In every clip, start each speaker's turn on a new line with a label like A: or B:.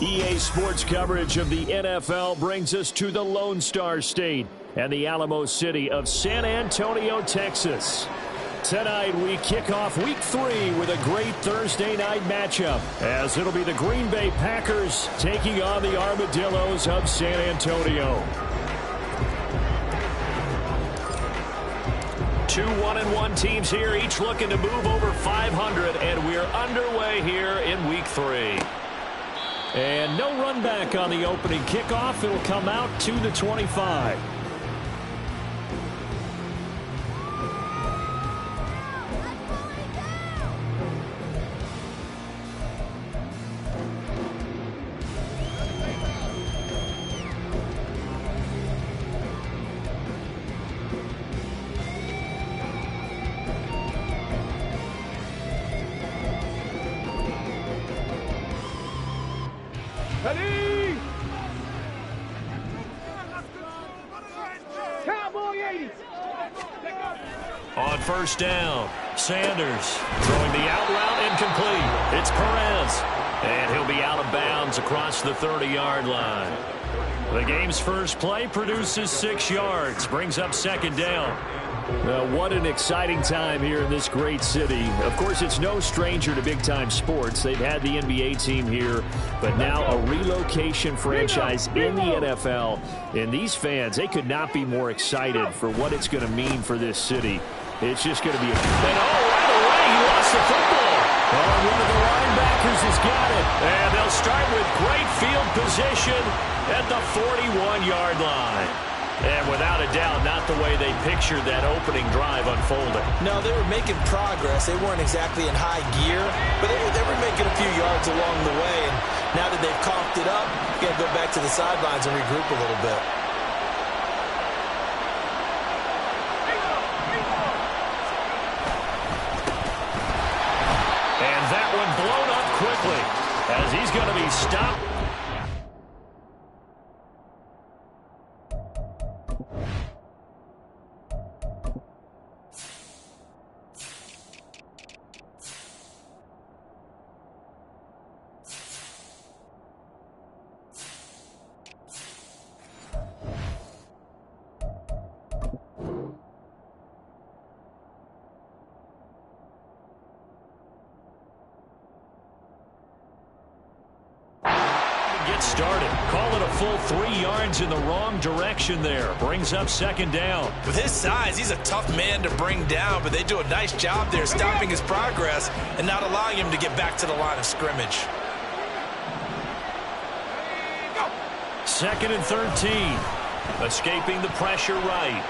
A: EA Sports coverage of the NFL brings us to the Lone Star State and the Alamo City of San Antonio, Texas. Tonight we kick off Week 3 with a great Thursday night matchup, as it'll be the Green Bay Packers taking on the Armadillos of San Antonio. Two 1-1 teams here, each looking to move over 500, and we're underway here in Week 3. And no run back on the opening kickoff. It'll come out to the 25. On first down, Sanders throwing the out route incomplete. It's Perez, and he'll be out of bounds across the 30-yard line. The game's first play produces 6 yards, brings up second down. Well, what an exciting time here in this great city. Of course, it's no stranger to big-time sports. They've had the NBA team here, but now a relocation franchise in the NFL. And these fans, they could not be more excited for what it's going to mean for this city. It's just going to be a... And right away, he lost the football. And one of the linebackers has got it. And they'll start with great field position at the 41-yard line. And without a doubt, not the way they pictured that opening drive unfolding.
B: No, they were making progress. They weren't exactly in high gear, but they were making a few yards along the way. And now that they've coughed it up, you got to go back to the sidelines and regroup a little bit.
A: And that one blown up quickly as he's going to be stopped. Started. Call it a full 3 yards in the wrong direction there. Brings up second down.
B: With his size, he's a tough man to bring down, but they do a nice job there stopping his progress and not allowing him to get back to the line of scrimmage.
A: Second and 13. Escaping the pressure right.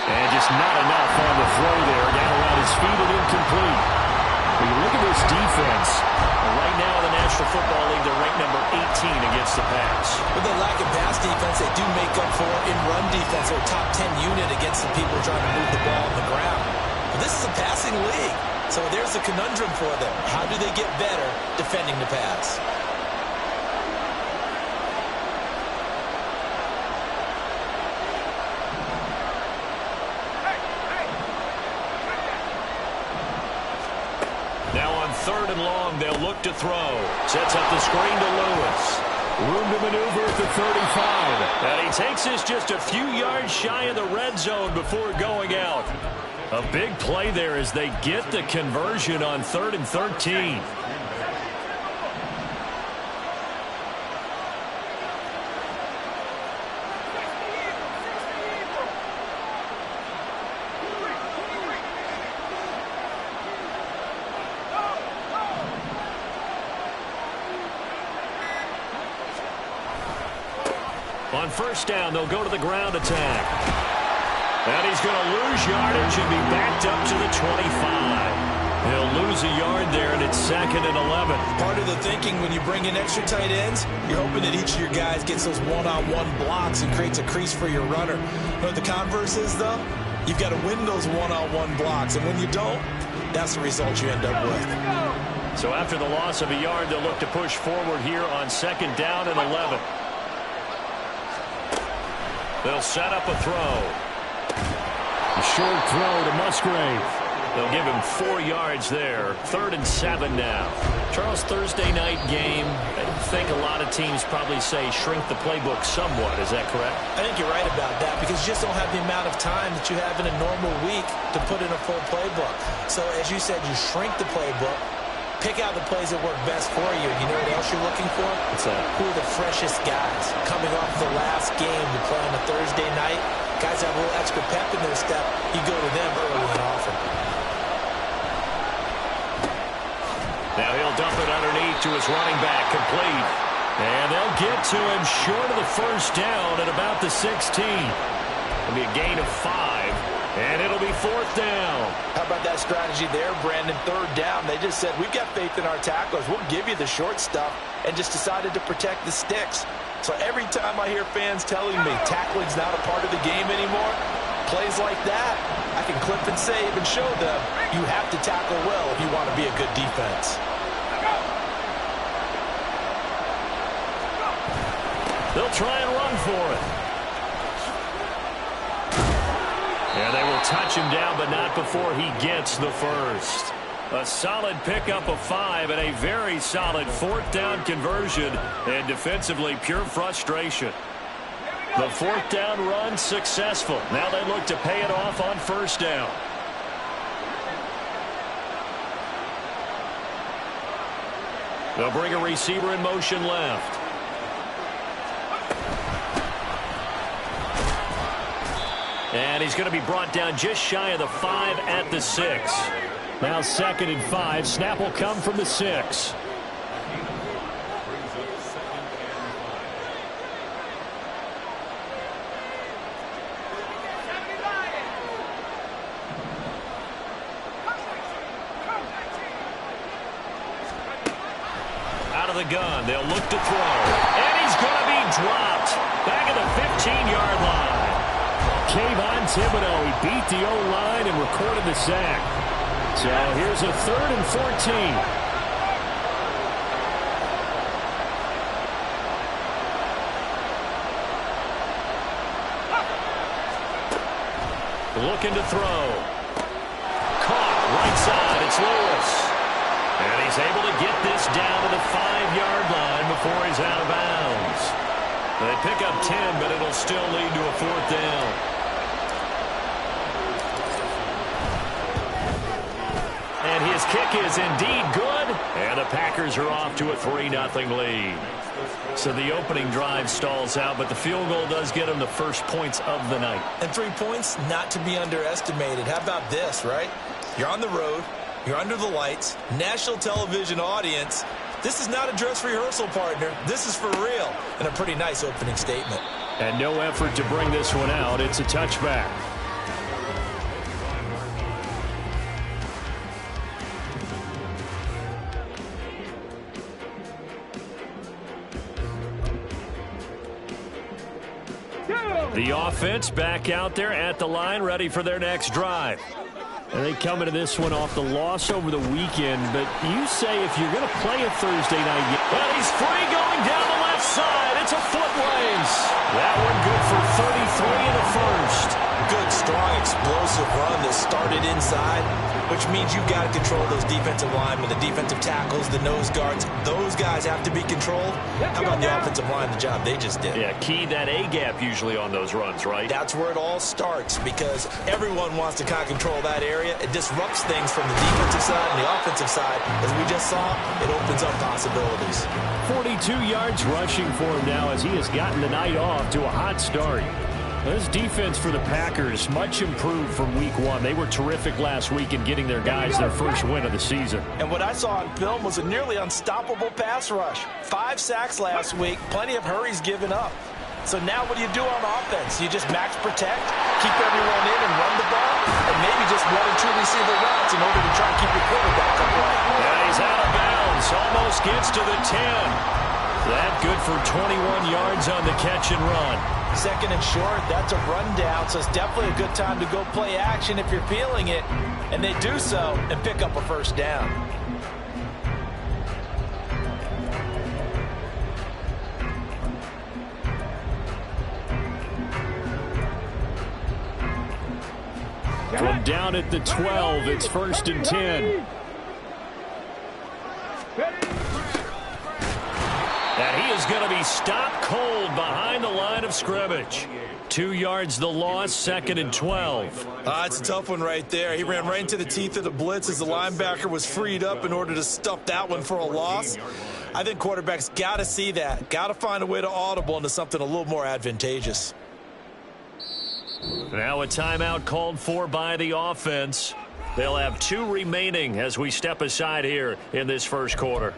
A: And just not enough on the throw there. Down around his feet and incomplete. When you look at this defense, right now in the National Football League, they're ranked number 18 against the pass.
B: With the lack of pass defense, they do make up for in run defense. They're a top 10 unit against the people trying to move the ball on the ground. But this is a passing league, so there's a conundrum for them. How do they get better defending the pass?
A: Now on third and long, they'll look to throw. Sets up the screen to Lewis. Room to maneuver at the 35. And he takes this just a few yards shy of the red zone before going out. A big play there as they get the conversion on third and 13. On first down, they'll go to the ground attack. And he's going to lose yardage and be backed up to the 25. He'll lose a yard there, and it's second and 11.
B: Part of the thinking when you bring in extra tight ends, you're hoping that each of your guys gets those one-on-one blocks and creates a crease for your runner. You know what the converse is, though? You've got to win those one-on-one blocks, and when you don't, that's the result you end up with.
A: So after the loss of a yard, they'll look to push forward here on second down and 11. They'll set up a throw. A short throw to Musgrave. They'll give him 4 yards there. 3rd and 7 now. Charles, Thursday night game, I think a lot of teams probably say shrink the playbook somewhat. Is that correct?
B: I think you're right about that because you just don't have the amount of time that you have in a normal week to put in a full playbook. So as you said, you shrink the playbook, pick out the plays that work best for you. You know what else you're looking for?
A: What's that?
B: Who are the freshest guys coming off the last game to play on a Thursday night? Guys have a little extra pep in their step. You go to them early and often.
A: Now he'll dump it underneath to his running back, complete. And they'll get to him short of the first down at about the 16. It'll be a gain of 5, and it'll be 4th down.
B: How about that strategy there, Brandon? 3rd down. They just said, we've got faith in our tacklers. We'll give you the short stuff, and just decided to protect the sticks. So every time I hear fans telling me tackling's not a part of the game anymore, plays like that, I can clip and save and show them you have to tackle well if you want to be a good defense.
A: They'll try and run for it. Yeah, they will touch him down, but not before he gets the first. A solid pickup of 5 and a very solid 4th down conversion, and defensively pure frustration. The 4th down run successful. Now they look to pay it off on 1st down. They'll bring a receiver in motion left. And he's going to be brought down just shy of the 5 at the 6. Now 2nd and 5. Snap will come from the 6. Out of the gun. They'll look to throw. And he's going to be dropped. Back at the 15-yard line. Kayvon Thibodeau, he beat the O-line and recorded the sack. So here's a 3rd and 14. Looking to throw. Caught right side. It's Lewis. And he's able to get this down to the 5-yard line before he's out of bounds. They pick up 10, but it'll still lead to a 4th down. And his kick is indeed good. And the Packers are off to a 3-0 lead. So the opening drive stalls out, but the field goal does get them the first points of the night.
B: And 3 points, not to be underestimated. How about this, right? You're on the road. You're under the lights. National television audience. This is not a dress rehearsal, partner. This is for real. And a pretty nice opening statement.
A: And no effort to bring this one out. It's a touchback. The offense back out there at the line, ready for their next drive. And they come into this one off the loss over the weekend. But you say if you're going to play a Thursday night game. Well, he's free going down the left side. It's a foot race. That one good for 33 in the first.
B: Good, strong, explosive run that started inside, which means you've got to control those defensive linemen, the defensive tackles, the nose guards. Those guys have to be controlled. How about the offensive line, the job they just did?
A: Yeah, key that A-gap usually on those runs, right?
B: That's where it all starts because everyone wants to kind of control that area. It disrupts things from the defensive side and the offensive side. As we just saw, it opens up possibilities.
A: 42 yards rushing for him now as he has gotten the night off to a hot start. This defense for the Packers, much improved from week 1. They were terrific last week in getting their guys their first win of the season.
B: And what I saw on film was a nearly unstoppable pass rush. 5 sacks last week, plenty of hurries given up. So now what do you do on offense? You just max protect, keep everyone in and run the ball, and maybe just 1 or 2 receiver routes in order to try to keep your quarterback upright.
A: Yeah, he's out of bounds, almost gets to the 10. That good for 21 yards on the catch and run.
B: 2nd and short, that's a rundown, so it's definitely a good time to go play action if you're feeling it. And they do so and pick up a first down.
A: From down at the 12. It's 1st and 10. And he is going to be stopped cold behind the line of scrimmage. 2 yards the loss, 2nd and 12.
B: It's a tough one right there. He ran right into the teeth of the blitz as the linebacker was freed up in order to stuff that one for a loss. I think quarterbacks got to see that. Got to find a way to audible into something a little more advantageous.
A: Now a timeout called for by the offense. They'll have 2 remaining as we step aside here in this first quarter.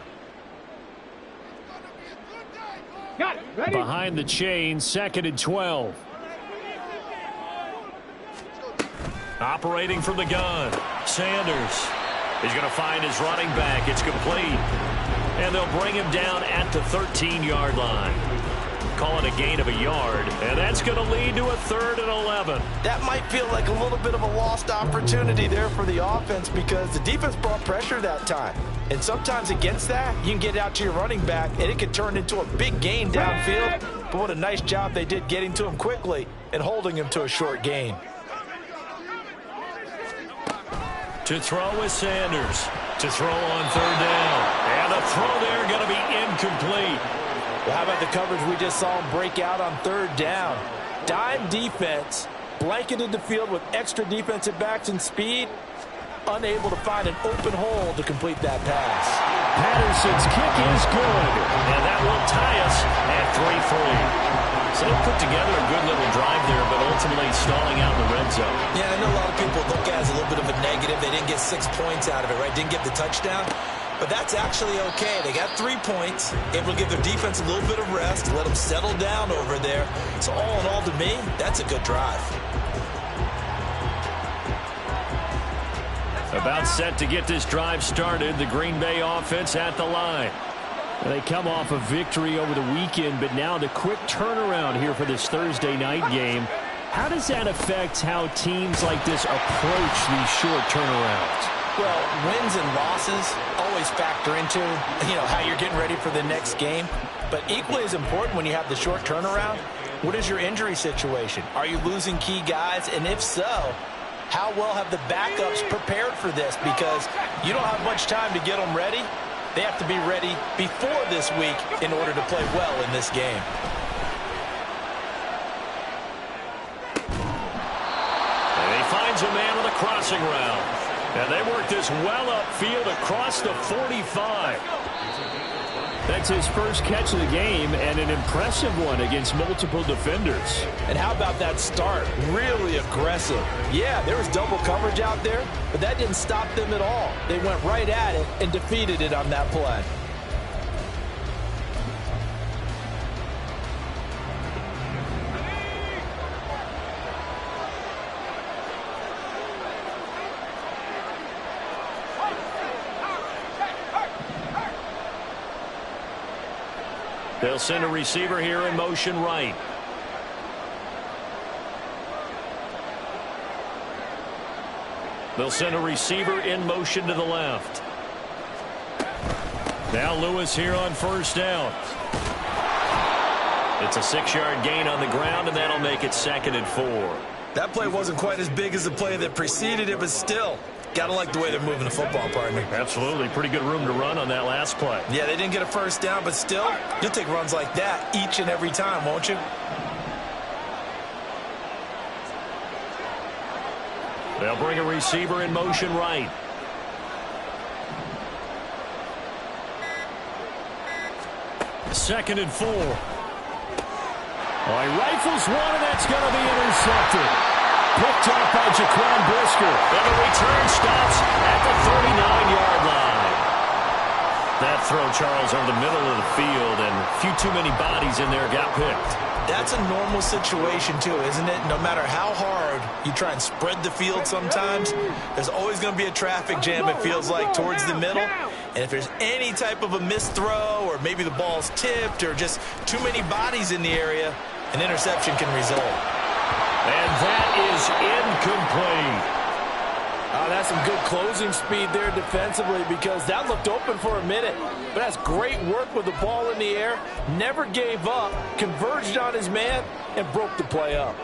A: Behind the chain, 2nd and 12. Operating from the gun, Sanders. He's going to find his running back. It's complete. And they'll bring him down at the 13-yard line. Call it a gain of a yard, and that's going to lead to a 3rd and 11.
B: That might feel like a little bit of a lost opportunity there for the offense because the defense brought pressure that time. And sometimes against that, you can get out to your running back, and it can turn into a big gain downfield. But what a nice job they did getting to him quickly and holding him to a short gain.
A: To throw is Sanders. To throw on 3rd down. And a throw there going to be incomplete.
B: Well, how about the coverage we just saw him break out on 3rd down? Dime defense, blanketed the field with extra defensive backs and speed, unable to find an open hole to complete that pass.
A: Patterson's kick is good, and that will tie us at 3-3. So they put together a good little drive there, but ultimately stalling out in the red zone.
B: Yeah, I know a lot of people look at it as a little bit of a negative. They didn't get 6 points out of it, right? Didn't get the touchdown. But that's actually okay. They got 3 points, able to give their defense a little bit of rest, let them settle down over there. So all in all, to me, that's a good drive.
A: About set to get this drive started, the Green Bay offense at the line. They come off a victory over the weekend, but now the quick turnaround here for this Thursday night game. How does that affect how teams like this approach these short turnarounds?
B: Well, wins and losses always factor into, how you're getting ready for the next game. But equally as important when you have the short turnaround, what is your injury situation? Are you losing key guys? And if so, how well have the backups prepared for this? Because you don't have much time to get them ready. They have to be ready before this week in order to play well in this game.
A: And he finds a man on the crossing route. And they work this well upfield across the 45. That's his first catch of the game and an impressive one against multiple defenders.
B: And how about that start? Really aggressive. Yeah, there was double coverage out there, but that didn't stop them at all. They went right at it and defeated it on that play.
A: They'll send a receiver here in motion right. They'll send a receiver in motion to the left. Now Lewis here on 1st down. It's a 6-yard gain on the ground, and that'll make it 2nd and 4.
B: That play wasn't quite as big as the play that preceded it, but still, gotta like the way they're moving the football, partner.
A: Absolutely. Pretty good room to run on that last play.
B: Yeah, they didn't get a 1st down, but still, you'll take runs like that each and every time, won't you?
A: They'll bring a receiver in motion right. Second and 4. He rifles one, and that's going to be intercepted. Picked up by Jaquan Brisker. And the return stops at the 39-yard line. That throw, Charles, over the middle of the field, and a few too many bodies in there got picked.
B: That's a normal situation, too, isn't it? No matter how hard you try and spread the field sometimes, there's always going to be a traffic jam, it feels like, towards the middle. And if there's any type of a missed throw or maybe the ball's tipped or just too many bodies in the area, an interception can result.
A: And that is incomplete.
B: That's some good closing speed there defensively because that looked open for a minute. But that's great work with the ball in the air. Never gave up, converged on his man, and broke the play up.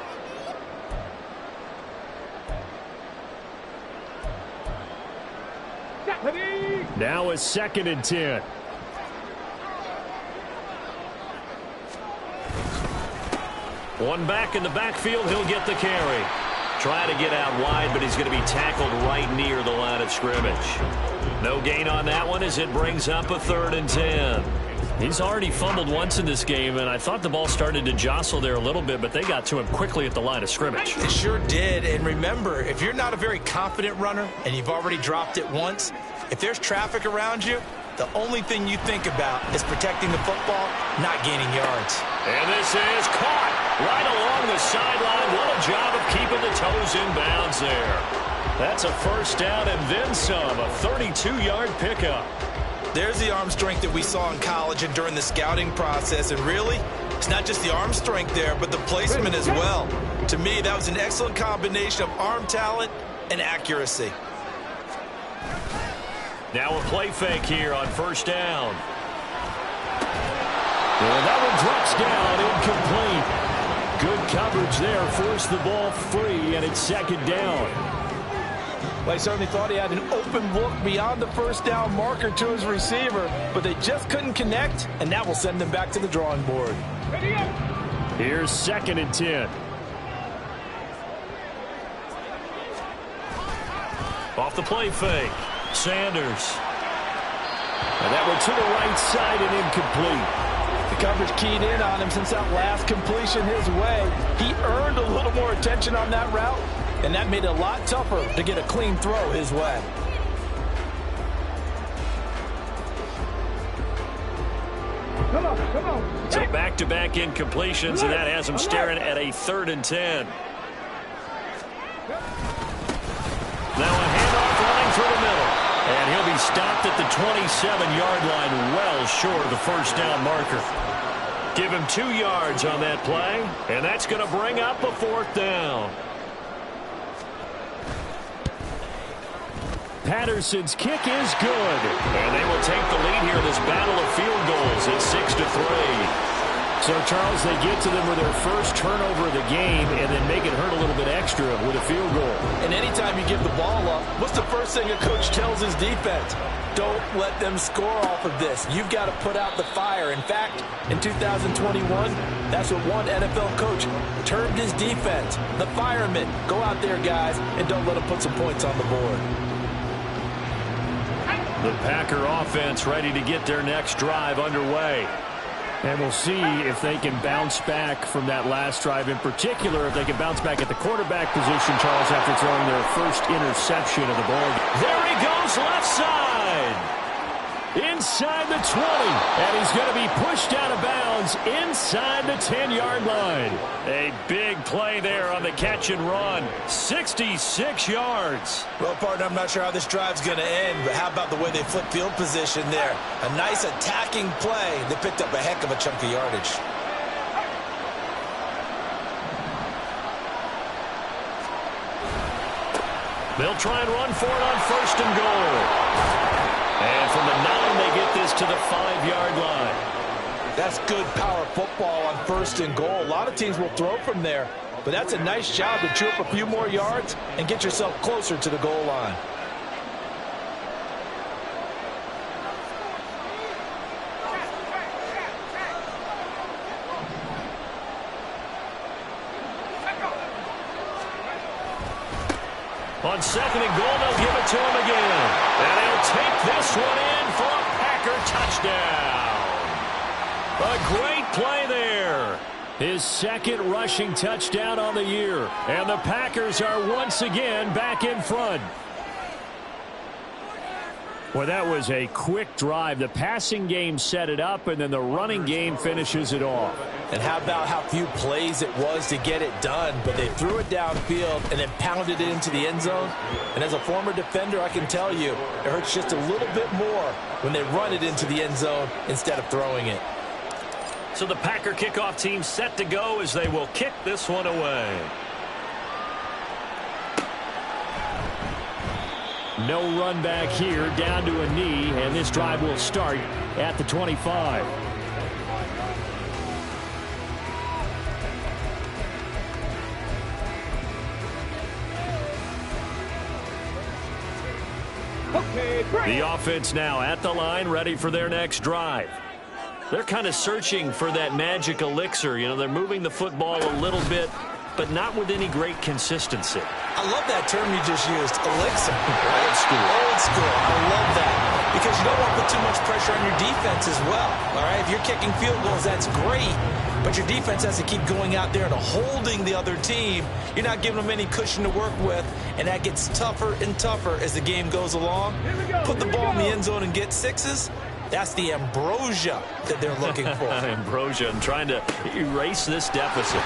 A: Now it's 2nd and 10. One back in the backfield. He'll get the carry. Trying to get out wide, but he's going to be tackled right near the line of scrimmage. No gain on that one as it brings up a 3rd and 10. He's already fumbled once in this game, and I thought the ball started to jostle there a little bit, but they got to him quickly at the line of scrimmage.
B: It sure did, and remember, if you're not a very confident runner and you've already dropped it once, if there's traffic around you, the only thing you think about is protecting the football, not gaining yards.
A: And this is caught right along the sideline. What a job of keeping the toes in bounds there. That's a 1st down and then some, a 32-yard pickup.
B: There's the arm strength that we saw in college and during the scouting process. And really, it's not just the arm strength there, but the placement as well. To me, that was an excellent combination of arm talent and accuracy.
A: Now a play fake here on 1st down. And that one drops down, incomplete. Good coverage there, forced the ball free, and it's 2nd down.
C: Well, he certainly thought he had an open look beyond the 1st down marker to his receiver, but they just couldn't connect, and that will send them back to the drawing board.
A: Here's 2nd and 10. Off the play fake, Sanders. And that one to the right side and incomplete.
C: The coverage keyed in on him since that last completion his way. He earned a little more attention on that route, and that made it a lot tougher to get a clean throw his way.
D: Come on.
A: So back-to-back incompletions, and that has him staring at a 3rd and 10. Now a handoff running through the middle. And he'll be stopped at the 27-yard line, well short of the 1st down marker. Give him 2 yards on that play, and that's going to bring up a 4th down. Patterson's kick is good. And they will take the lead here in this battle of field goals at 6-3. So, Charles, they get to them with their first turnover of the game and then make it hurt a little bit extra with a field goal.
C: And anytime you give the ball up, what's the first thing a coach tells his defense? Don't let them score off of this. You've got to put out the fire. In fact, in 2021, that's what one NFL coach termed his defense, the firemen. Go out there, guys, and don't let them put some points on the board.
A: The Packer offense ready to get their next drive underway. And we'll see if they can bounce back from that last drive. In particular, if they can bounce back at the quarterback position, Charles, after throwing their first interception of the ball. There he goes, left side. Inside the 20. And he's going to be pushed out of bounds inside the 10-yard line. A big play there on the catch and run. 66 yards.
B: Well, partner, I'm not sure how this drive's going to end, but how about the way they flip field position there? A nice attacking play. They picked up a heck of a chunk of yardage.
A: They'll try and run for it on 1st and goal. And from the 9, they get this to the 5-yard line.
C: That's good power football on 1st and goal. A lot of teams will throw from there, but that's a nice job to chew up a few more yards and get yourself closer to the goal line.
A: On 2nd and goal, they'll give it to him again. And he'll take this one in for a Packer touchdown. A great play there. His 2nd rushing touchdown on the year. And the Packers are once again back in front. Well, that was a quick drive. The passing game set it up, and then the running game finishes it off.
C: And how about how few plays it was to get it done, but they threw it downfield and then pounded it into the end zone. And as a former defender, I can tell you, it hurts just a little bit more when they run it into the end zone instead of throwing it.
A: So the Packer kickoff team set to go as they will kick this one away. No run back here, down to a knee, and this drive will start at the 25.
D: Okay, great.
A: The offense now at the line, ready for their next drive. They're kind of searching for that magic elixir. You know, they're moving the football a little bit, but not with any great consistency.
B: I love that term you just used, elixir.
A: Old school.
B: Old school. I love that. Because you don't want to put too much pressure on your defense as well. All right, if you're kicking field goals, that's great. But your defense has to keep going out there and holding the other team. You're not giving them any cushion to work with, and that gets tougher and tougher as the game goes along. Put the ball in the end zone and get sixes. That's the ambrosia that they're looking for.
A: Ambrosia, and trying to erase this deficit.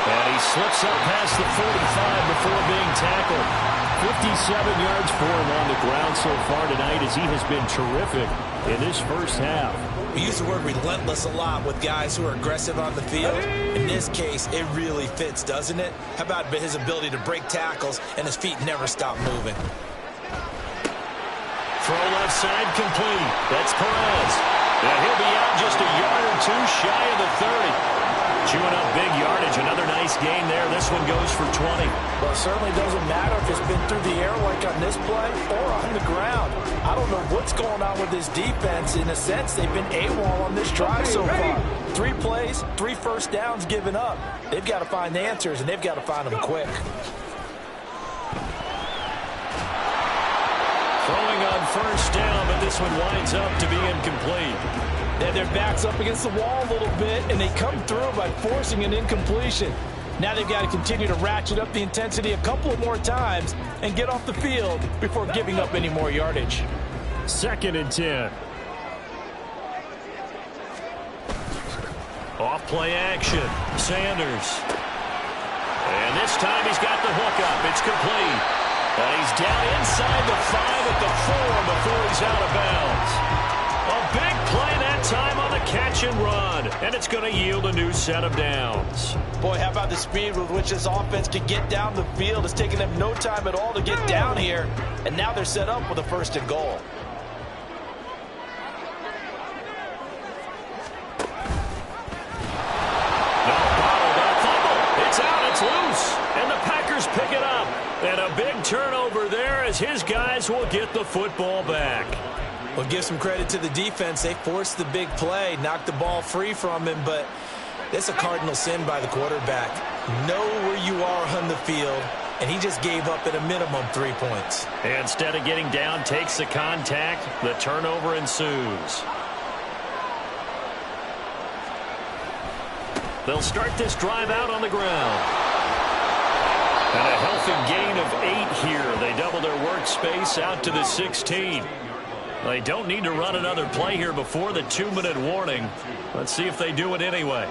A: And he slips up past the 45 before being tackled. 57 yards for him on the ground so far tonight as he has been terrific in this first half.
B: We use the word relentless a lot with guys who are aggressive on the field. In this case, it really fits, doesn't it? How about his ability to break tackles and his feet never stop moving?
A: Throw left side complete. That's Perez. And he'll be out just a yard or two shy of the 30. Chewing up big yardage. Another nice gain there. This one goes for 20.
C: Well, it certainly doesn't matter if it's been through the air like on this play or on the ground. I don't know what's going on with this defense. In a sense, they've been AWOL on this drive so far. 3 plays, 3 first downs given up. They've got to find the answers, and they've got to find them quick.
A: Throwing on first down, but this one winds up to be incomplete.
C: And their back's up against the wall a little bit, and they come through by forcing an incompletion. Now they've got to continue to ratchet up the intensity a couple of more times and get off the field before giving up any more yardage.
A: 2nd and 10. Off play action. Sanders. And this time he's got the hook up. It's complete. And he's down inside the 5 at the 4 before he's out of bounds. A big play that time on the catch and run. And it's going to yield a new set of downs.
C: Boy, how about the speed with which this offense can get down the field? It's taken them no time at all to get down here. And now they're set up with a 1st and goal.
A: It's out, it's loose, and the Packers pick it up. And a big turnover there as his guys will get the football back.
B: Well, give some credit to the defense. They forced the big play, knocked the ball free from him, but it's a cardinal sin by the quarterback. Know where you are on the field, and he just gave up at a minimum 3 points.
A: And instead of getting down, takes the contact. The turnover ensues. They'll start this drive out on the ground. And a healthy gain of 8 here. They double their workspace out to the 16. They don't need to run another play here before the 2-minute warning. Let's see if they do it anyway.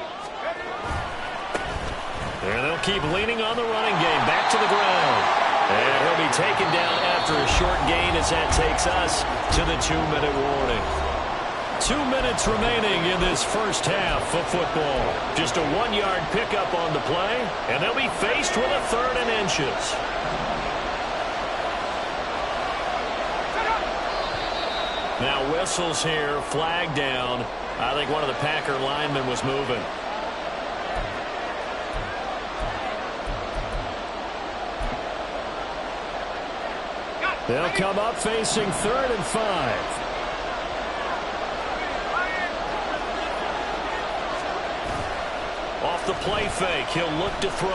A: And they'll keep leaning on the running game. Back to the ground. And he'll be taken down after a short gain as that takes us to the 2-minute warning. 2 minutes remaining in this first half of football. Just a 1-yard pickup on the play, and they'll be faced with a 3rd and inches. Now whistles here, flag down. I think one of the Packer linemen was moving. They'll come up facing 3rd and 5. Off the play fake, he'll look to throw.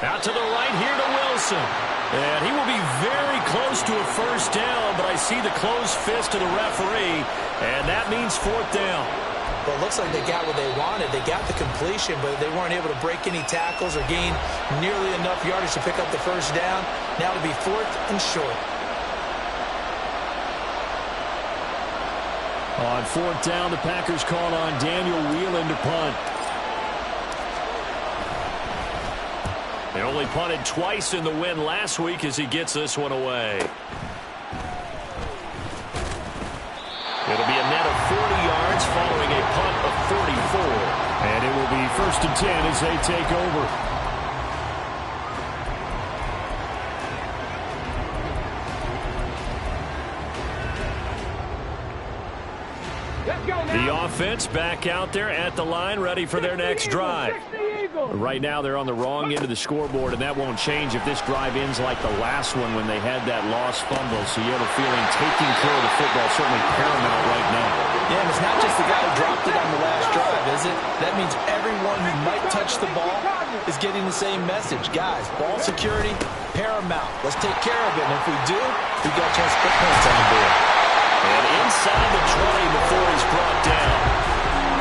A: Out to the right here to Wilson. And he will be very close to a 1st down, but I see the closed fist of the referee, and that means 4th down.
B: Well, it looks like they got what they wanted. They got the completion, but they weren't able to break any tackles or gain nearly enough yardage to pick up the 1st down. Now it'll be 4th and short.
A: On 4th down, the Packers call on Daniel Whelan to punt. They only punted twice in the win last week as he gets this one away. It'll be a net of 40 yards following a punt of 44. And it will be 1st and 10 as they take over. The offense back out there at the line, ready for their next drive. Right now, they're on the wrong end of the scoreboard, and that won't change if this drive ends like the last one when they had that lost fumble. So you have a feeling taking care of the football is certainly paramount right now.
C: Yeah, and it's not just the guy who dropped it on the last drive, is it? That means everyone who might touch the ball is getting the same message. Guys, ball security, paramount. Let's take care of it, and if we do, we've got a chance to put points on the board.
A: And inside the 20 before he's brought down.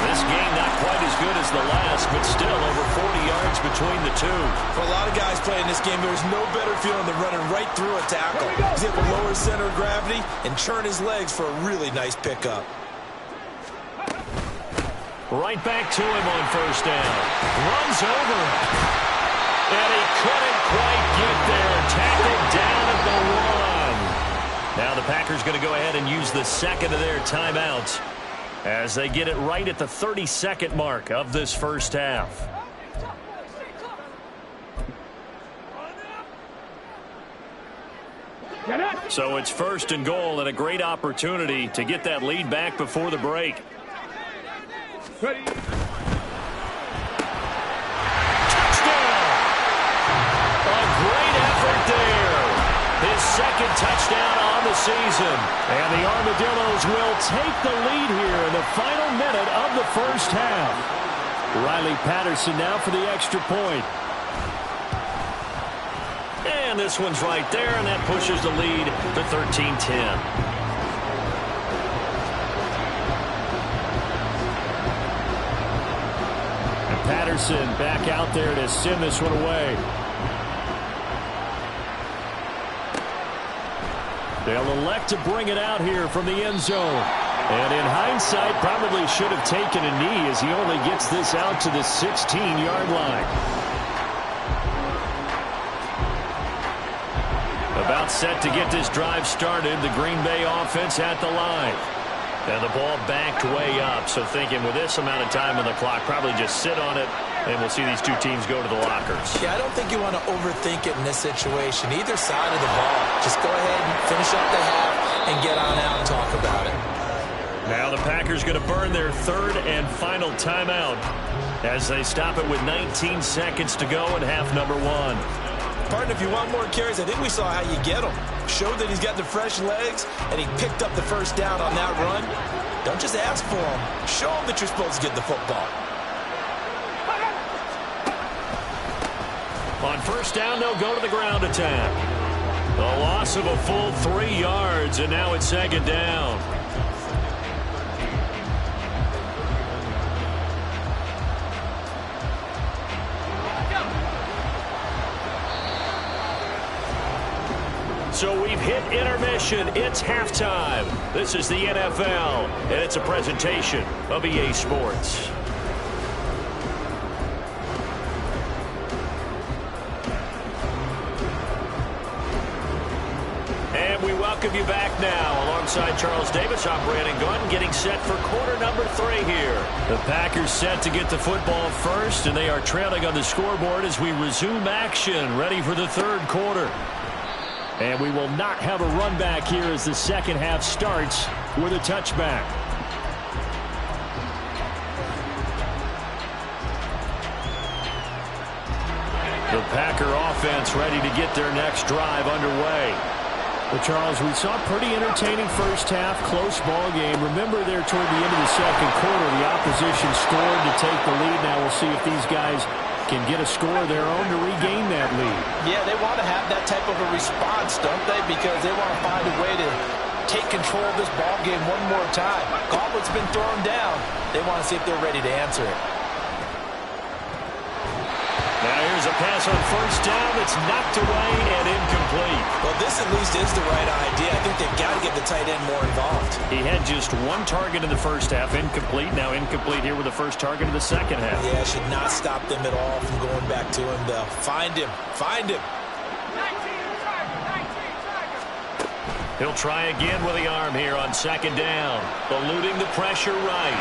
A: This game not quite as good as the last, but still over 40 yards between the two.
B: For a lot of guys playing this game, there's no better feeling than running right through a tackle. He's able to lower his center of gravity and churn his legs for a really nice pickup.
A: Right back to him on first down. Runs over. And he couldn't quite get there. Tackled down at the 1. Now the Packers going to go ahead and use the second of their timeouts as they get it right at the 30-second mark of this first half. So it's first and goal and a great opportunity to get that lead back before the break.
D: Ready.
A: Touchdown! A great effort there. His second touchdown on the season. And the Armadillos will take the lead here in the final minute of the first half. Riley Patterson now for the extra point. And this one's right there, and that pushes the lead to 13-10. Patterson back out there to send this one away. They'll elect to bring it out here from the end zone. And in hindsight, probably should have taken a knee as he only gets this out to the 16-yard line. About set to get this drive started, the Green Bay offense at the line. And the ball backed way up, so thinking with this amount of time on the clock, probably just sit on it, and we'll see these two teams go to the lockers.
C: Yeah, I don't think you want to overthink it in this situation. Either side of the ball. Just go ahead and finish up the half and get on out and talk about it.
A: Now the Packers going to burn their third and final timeout as they stop it with 19 seconds to go in half number 1.
B: Partner, if you want more carries, I think we saw how you get them. Showed that he's got the fresh legs, and he picked up the first down on that run. Don't just ask for him. Show him that you're supposed to get the football.
A: On first down, they'll go to the ground attack. A loss of a full 3 yards, and now it's second down. So we've hit intermission. It's halftime. This is the NFL, and it's a presentation of EA Sports. And we welcome you back now. Alongside Charles Davis, I'm Brandon Gunn, getting set for quarter number 3 here. The Packers set to get the football first, and they are trailing on the scoreboard as we resume action, ready for the third quarter. And we will not have a run back here as the second half starts with a touchback. The Packer offense ready to get their next drive underway. Well, Charles, we saw a pretty entertaining first half, close ball game. Remember there toward the end of the second quarter, the opposition scored to take the lead. Now we'll see if these guys can get a score of their own to regain that lead.
C: Yeah, they want to have that type of a response, don't they? Because they want to find a way to take control of this ball game one more time. Gauntlet's been thrown down. They want to see if they're ready to answer it.
A: Now here's a pass on first down that's knocked away and incomplete.
B: Well, this at least is the right idea. I think they've got to get the tight end more involved.
A: He had just one target in the first half, incomplete. Now incomplete here with the first target of the second half.
B: Yeah, should not stop them at all from going back to him. They'll find him. Find him.
A: He'll try again with the arm here on second down. Eluding the pressure right.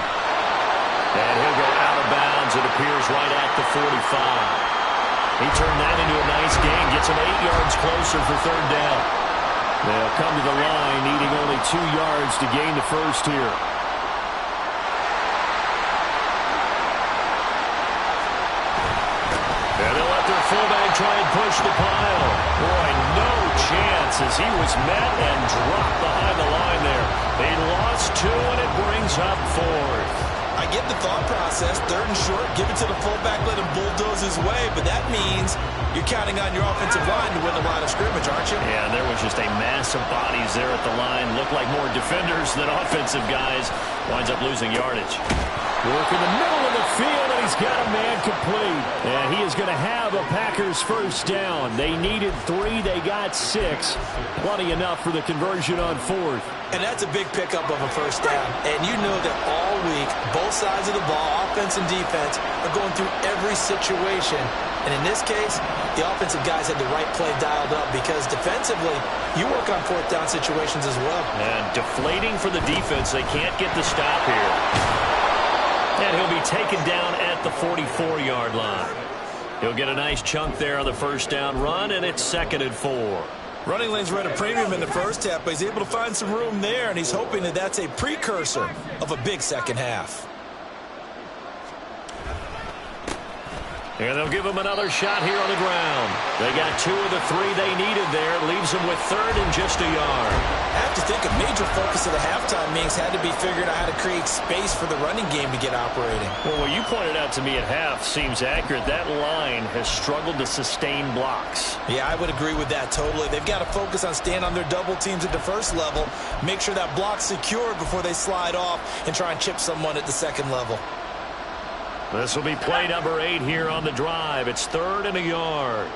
A: And he'll go out of bounds. It appears right at the 45. He turned that into a nice gain. Gets him 8 yards closer for third down. They'll come to the line, needing only 2 yards to gain the first here. try and push the pile. Boy, no chance as he was met and dropped behind the line there. They lost 2, and it brings up 4th.
B: I get the thought process. 3rd and short, give it to the fullback, let him bulldoze his way. But that means you're counting on your offensive line to win the line of scrimmage, aren't you?
A: Yeah, there was just a mass of bodies there at the line. Looked like more defenders than offensive guys. Winds up losing yardage. Work in the middle of the field, and he's got a man complete. And he is going to have a Packers first down. They needed 3. They got 6. Plenty enough for the conversion on 4th.
B: And that's a big pickup of a first down. And you know that all week, both sides of the ball, offense and defense, are going through every situation. And in this case, the offensive guys had the right play dialed up because defensively, you work on 4th down situations as well.
A: And deflating for the defense. They can't get the stop here. And he'll be taken down at the 44-yard line. He'll get a nice chunk there on the first down run, and it's 2nd and 4.
B: Running lanes were at a premium in the first half, but he's able to find some room there, and he's hoping that that's a precursor of a big second half.
A: And they'll give him another shot here on the ground. They got 2 of the 3 they needed there. Leaves them with 3rd and just a yard.
B: I have to think a major focus of the halftime meetings had to be figuring out how to create space for the running game to get operating.
A: Well, what you pointed out to me at half seems accurate. That line has struggled to sustain blocks.
B: Yeah, I would agree with that totally. They've got to focus on staying on their double teams at the first level, make sure that block's secured before they slide off and try and chip someone at the second level.
A: This will be play number 8 here on the drive. It's 3rd and a yard.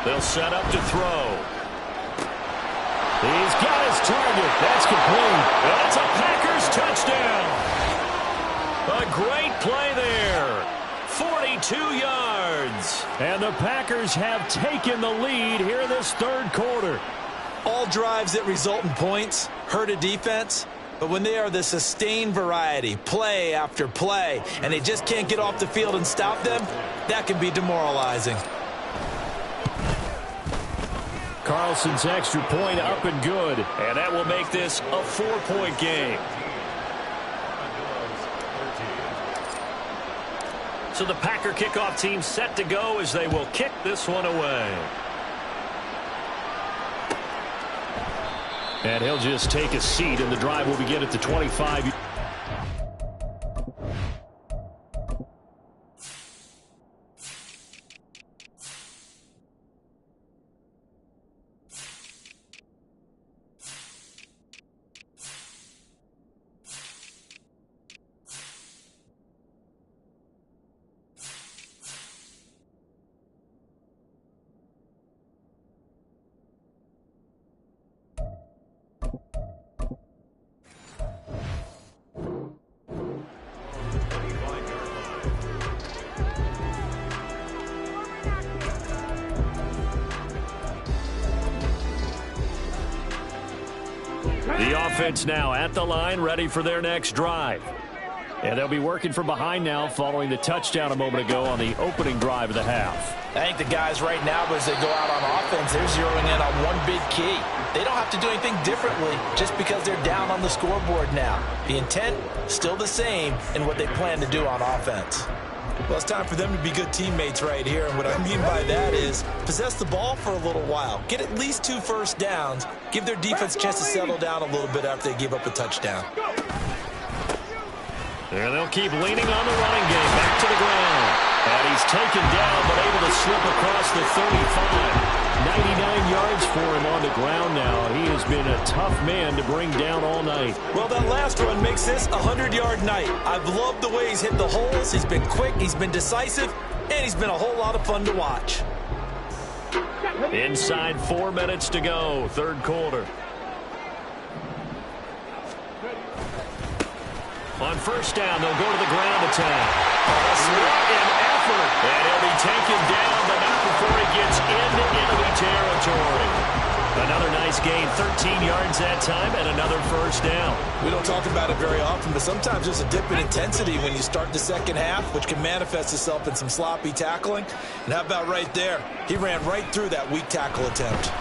A: They'll set up to throw. He's got his target. That's complete. That's a Packers touchdown. A great play there. 42 yards. And the Packers have taken the lead here in this 3rd quarter.
B: All drives that result in points hurt a defense. But when they are the sustained variety, play after play, and they just can't get off the field and stop them, that can be demoralizing.
A: Carlson's extra point up and good. And that will make this a 4-point game. So the Packer kickoff team set to go as they will kick this one away. And he'll just take a seat, and the drive will begin at the 25. The offense now at the line, ready for their next drive. And they'll be working from behind now following the touchdown a moment ago on the opening drive of the half.
B: I think the guys right now, as they go out on offense, they're zeroing in on one big key. They don't have to do anything differently just because they're down on the scoreboard now. The intent, still the same in what they plan to do on offense. Well, it's time for them to be good teammates right here, and what I mean by that is possess the ball for a little while, get at least 2 first downs, give their defense a chance to settle down a little bit after they give up a touchdown.
A: And they'll keep leaning on the running game, back to the ground. And he's taken down, but able to slip across the 35. 99 yards for him on the ground now. He has been a tough man to bring down all night.
B: Well, that last run makes this a 100-yard night. I've loved the way he's hit the holes. He's been quick, he's been decisive, and he's been a whole lot of fun to watch.
A: Inside 4 minutes to go, 3rd quarter. On first down, they'll go to the ground attack. What an effort. And he'll be taken down, but not before he gets into enemy territory. Another nice gain, 13 yards that time, and another first down.
B: We don't talk about it very often, but sometimes there's a dip in intensity when you start the second half, which can manifest itself in some sloppy tackling. And how about right there? He ran right through that weak tackle attempt.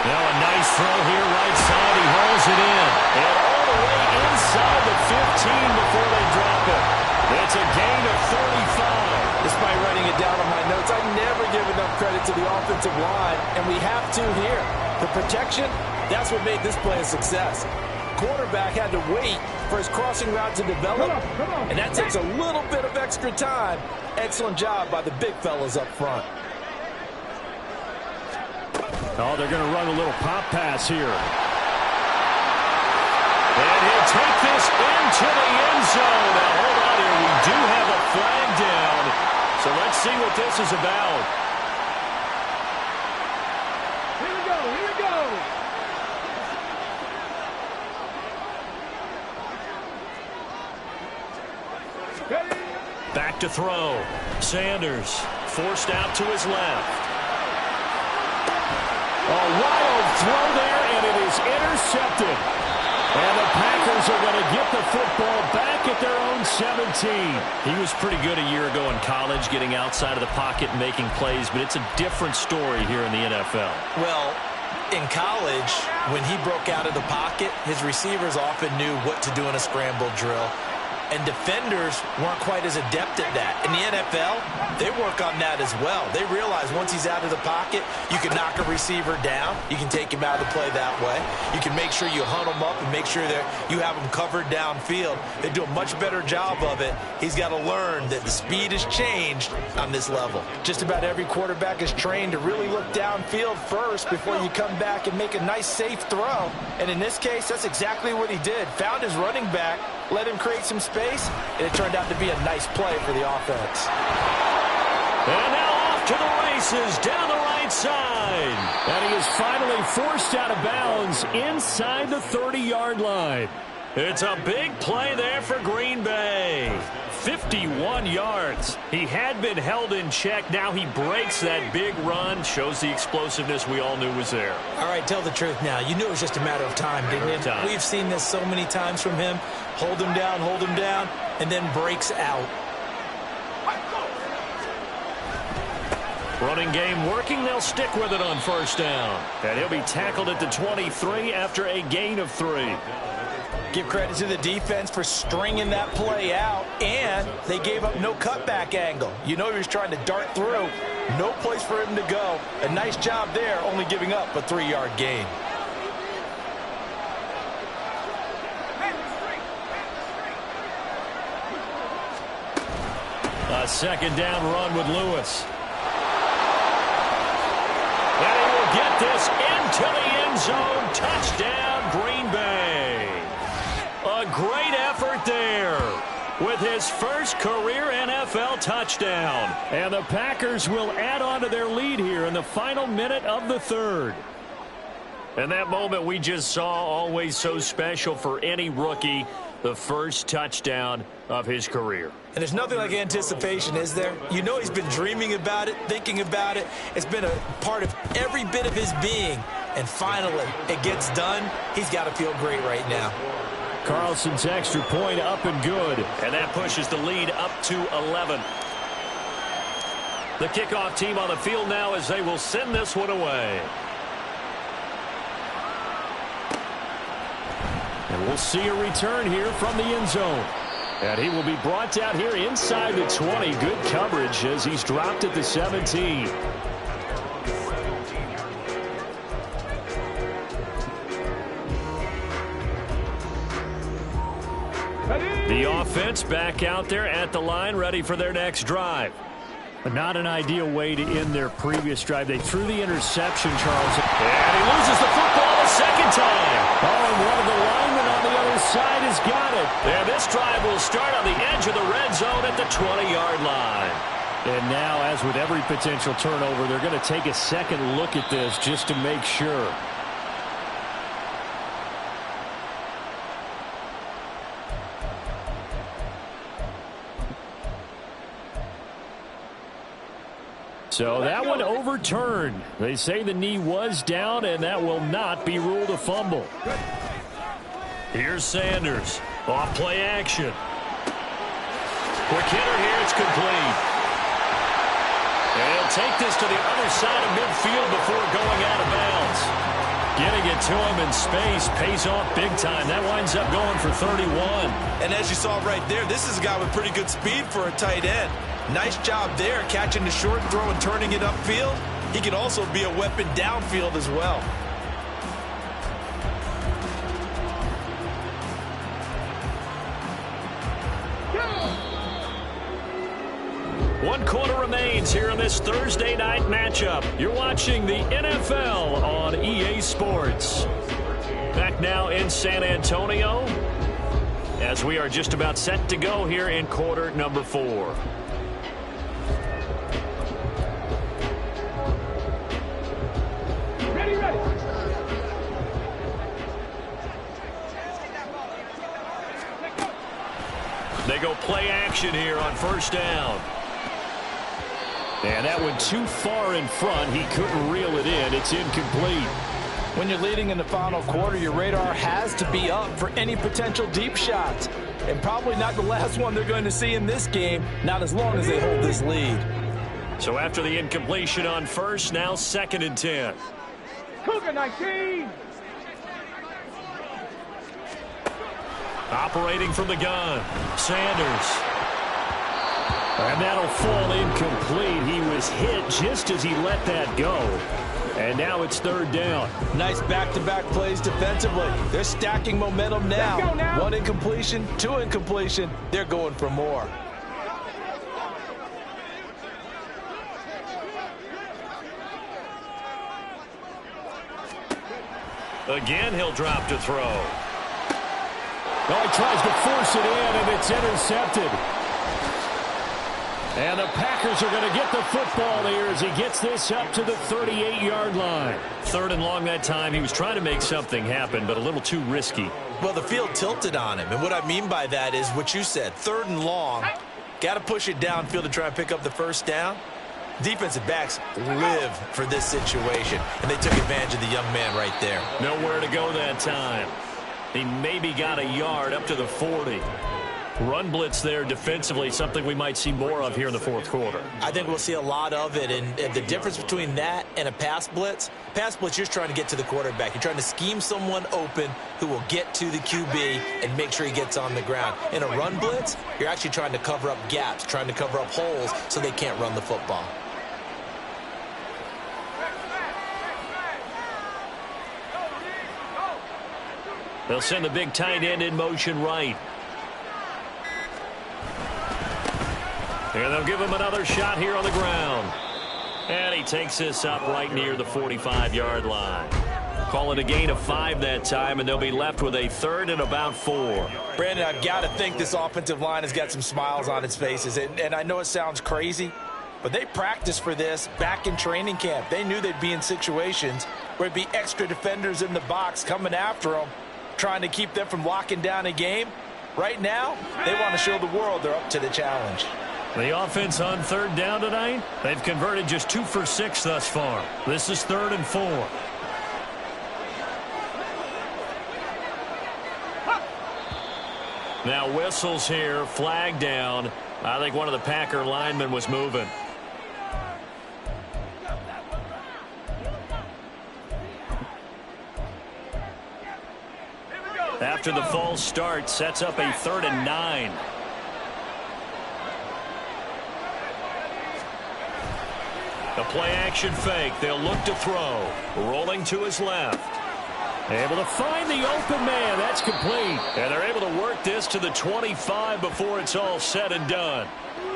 A: Now a nice throw here right side. He rolls it in. And all the way inside the 15. before they drop it. It's a gain of 35.
C: Despite writing it down on my notes, I never give enough credit to the offensive line, and we have to here. The protection, that's what made this play a success. Quarterback had to wait for his crossing route to develop, and that takes a little bit of extra time. Excellent job by the big fellas up front.
A: Oh, they're going to run a little pop pass here. And he'll take this into the end zone. Now, hold on here. We do have a flag down. So let's see what this is about.
D: Here we go, here we go. Ready?
A: Back to throw. Sanders forced out to his left. A wild throw there, and it is intercepted. And the Packers are going to get the football back at their own 17. He was pretty good a year ago in college, getting outside of the pocket and making plays, but it's a different story here in the NFL.
C: Well, in college, when he broke out of the pocket, his receivers often knew what to do in a scramble drill. And defenders weren't quite as adept at that. In the NFL, they work on that as well. They realize once he's out of the pocket, you can knock a receiver down. You can take him out of the play that way. You can make sure you hunt him up and make sure that you have him covered downfield. They do a much better job of it. He's got to learn that the speed has changed on this level. Just about every quarterback is trained to really look downfield first before you come back and make a nice, safe throw. And in this case, that's exactly what he did. Found his running back, let him create some space, and it turned out to be a nice play for the offense.
A: And now off to the races down the right side. And he is finally forced out of bounds inside the 30-yard line. It's a big play there for Green Bay. 51 yards. He had been held in check. Now he breaks that big run. Shows the explosiveness we all knew was there.
B: All right, tell the truth now. You knew it was just a matter of time, didn't you? We've seen this so many times from him. Hold him down, and then breaks out.
A: Running game working. They'll stick with it on first down. And he'll be tackled at the 23 after a gain of 3.
C: Give credit to the defense for stringing that play out, and they gave up no cutback angle. You know he was trying to dart through. No place for him to go. A nice job there, only giving up a 3-yard gain.
A: A second down run with Lewis. And he will get this into the end zone. Touchdown, Green Bay. A great effort there with his first career NFL touchdown. And the Packers will add on to their lead here in the final minute of the third. And that moment we just saw, always so special for any rookie, the first touchdown of his career.
C: And there's nothing like anticipation, is there? You know he's been dreaming about it, thinking about it. It's been a part of every bit of his being. And finally, it gets done. He's got to feel great right now.
A: Carlson's extra point up and good. And that pushes the lead up to 11. The kickoff team on the field now as they will send this one away. And we'll see a return here from the end zone. And he will be brought down here inside the 20. Good coverage as he's dropped at the 17. The offense back out there at the line, ready for their next drive. But not an ideal way to end their previous drive. They threw the interception, Charles. And he loses the football a second time. Oh, and one of the linemen on the other side has got it. And this drive will start on the edge of the red zone at the 20-yard line. And now, as with every potential turnover, they're going to take a second look at this just to make sure. So that one overturned. They say the knee was down, and that will not be ruled a fumble. Here's Sanders. Off play action. Quick hitter here. It's complete. And he'll take this to the other side of midfield before going out of bounds. Getting it to him in space. Pays off big time. That winds up going for 31.
B: And as you saw right there, this is a guy with pretty good speed for a tight end. Nice job there, catching the short throw and turning it upfield. He can also be a weapon downfield as well.
A: One quarter remains here in this Thursday night matchup. You're watching the NFL on EA Sports. Back now in San Antonio as we are just about set to go here in quarter number 4.
D: Ready, ready.
A: They go play action here on first down. And that went too far in front. He couldn't reel it in. It's incomplete.
C: When you're leading in the final quarter, your radar has to be up for any potential deep shots. And probably not the last one they're going to see in this game, not as long as they hold this lead.
A: So after the incompletion on first, now 2nd and 10.
D: Cougar 19.
A: Operating from the gun, Sanders. And that'll fall incomplete. He was hit just as he let that go. And now it's 3rd down.
C: Nice back-to-back plays defensively. They're stacking momentum now.
D: Let's go now.
C: 1 incompletion, 2 incompletion. They're going for more.
A: Again, he'll drop to throw. Oh, he tries to force it in, and it's intercepted. And the Packers are going to get the football here as he gets this up to the 38-yard line. 3rd and long that time. He was trying to make something happen, but a little too risky.
B: Well, the field tilted on him, and what I mean by that is what you said, 3rd and long. Got to push it downfield to try and pick up the first down. Defensive backs live for this situation, and they took advantage of the young man right there.
A: Nowhere to go that time. He maybe got a yard up to the 40. Run blitz there defensively, something we might see more of here in the 4th quarter.
B: I think we'll see a lot of it, and the difference between that and a pass blitz, you're just trying to get to the quarterback. You're trying to scheme someone open who will get to the QB and make sure he gets on the ground. In a run blitz, you're actually trying to cover up gaps, trying to cover up holes so they can't run the football.
A: They'll send the big tight end in motion right. And they'll give him another shot here on the ground. And he takes this up right near the 45-yard line. Call it a gain of 5 that time, and they'll be left with a 3rd and about 4.
C: Brandon, I've got to think this offensive line has got some smiles on its faces. And I know it sounds crazy, but they practiced for this back in training camp. They knew they'd be in situations where it'd be extra defenders in the box coming after them, trying to keep them from locking down a game. Right now, they want to show the world they're up to the challenge.
A: The offense on 3rd down tonight, they've converted just 2 for 6 thus far. This is 3rd and 4. Now whistles here, flag down. I think one of the Packer linemen was moving. After the false start, sets up a 3rd and 9. The play-action fake. They'll look to throw. Rolling to his left. Able to find the open man. That's complete. And they're able to work this to the 25 before it's all said and done.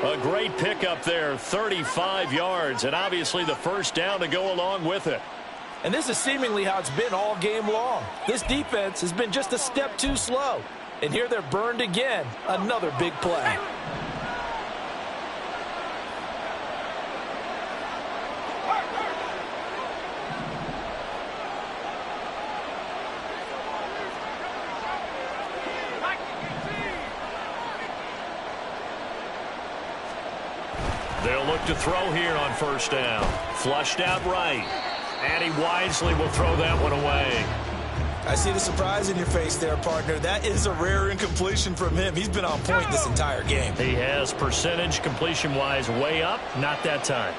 A: A great pickup there, 35 yards, and obviously the first down to go along with it.
C: And this is seemingly how it's been all game long. This defense has been just a step too slow. And here they're burned again. Another big play.
A: They'll look to throw here on first down. Flushed out right. And he wisely will throw that one away.
B: I see the surprise in your face there, partner. That is a rare incompletion from him. He's been on point this entire game.
A: He has percentage completion-wise way up. Not that time.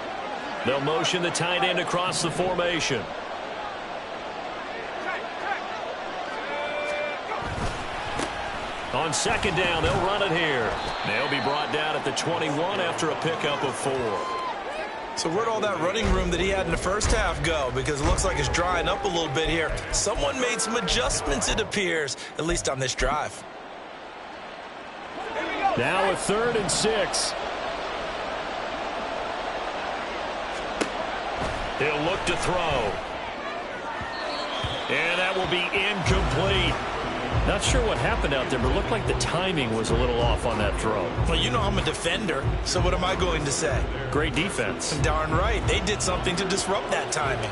A: They'll motion the tight end across the formation. On second down, they'll run it here. They'll be brought down at the 21 after a pickup of 4.
B: So where'd all that running room that he had in the first half go? Because it looks like it's drying up a little bit here. Someone made some adjustments, it appears, at least on this drive.
A: Now a 3rd and 6. He'll look to throw. And that will be incomplete. Not sure what happened out there, but it looked like the timing was a little off on that throw.
B: Well, you know I'm a defender, so what am I going to say?
A: Great defense.
B: Darn right. They did something to disrupt that timing.